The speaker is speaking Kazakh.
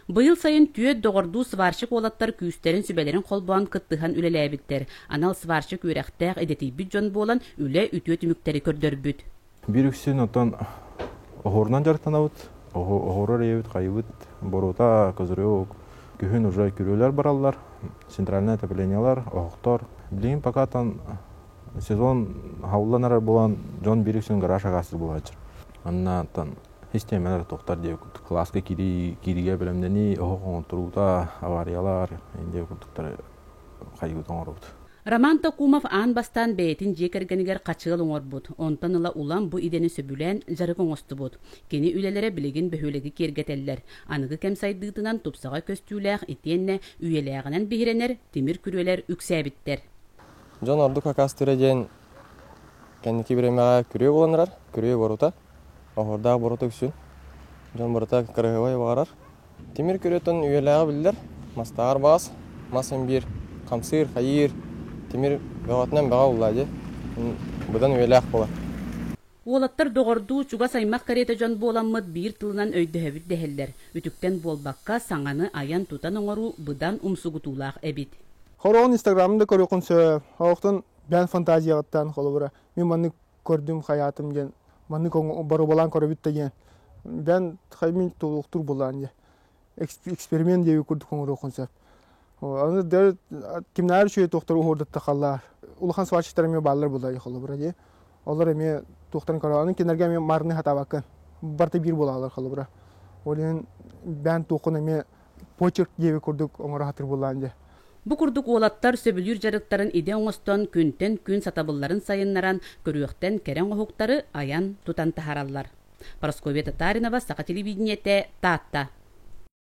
Быйыл сайын түйөт доғырду сварщик олаттар күүстерин сүбелерин қолбуан кыттыхан үлеләбиттер. Анал сварщик үрәхтәк эдетейбит жон болан үле үтүөт үмүктери көрдөрбүт. Бир үксүн отон охорунан жарыктанабыт, охорор эбит, кайыбыт, борута, козырёк, күхүн уже күрөлөр бараллар, центральное отоплениялар, охтор. Билин покатан сезон хаулланар болан жон бир үксүн гараж агасы булачыр. Аннан системалар тоқтар деп класска кириге белемдени охоң турута авариялар инде куттуктар кайгы тоңорбут. Роман Токумов аан бастан бээтин жекергенигер качыгыл оңорбут. Онтан ыла улам бу идени сөбүлэн жарыгын остубут. Кени үлелере билигин бөхөлеги кергетеллер. Аныгы кемсайдыытынан тупсага көстүүлээх итиенне үйелээгинен бихиренер тимир күрөлер үксээбиттер. Жон орду какастыра ден кенники биремега күрөө болонрар, күрөө борута. Охорда борута үксүн. Жон борута кырыгыбай багарар. Тимир күрөтөн үйелээги билдер. Мастагар багас, масын бир камсыр, хайыр, тимир гаватынан бага уллади. Будан үйелээг болар. Уолаттар доғорду чуга саймак карета жон боламмыт бир тылынан өйдөһөбүт дехеллер. Үтүктен болбакка саңаны аян тутан оңору быдан умсугутуулаах эбит. Хорон инстаграмда көрөкүнсө, оохтун бен фантазиягаттан холобура. Мен маны көрдүм хаятым ден. Маны бару балан көрөбүт деген. Бен хаймин толуктур болан же. Эксперимент деби көрдүк оңорокунсап. Аны дер кимнар шөй доктор уурдатта каллар. Улахан свачтар эме баллар булай холобура же. Олар эме доктор карааны кинерге эме марны хатабакка. Барта бир болалар холобура. Олен бен токун эме почерк деби көрдүк оңора хатыр болан же. Бу курдук уолаттар сөбүлүр жарыктарын иде оңостон күнтен күн сатабылларын сайыннаран көрүөктен керен оһуктары аян тутан тахараллар. Парасковия Татаринова, Саха телевидениете, Тата.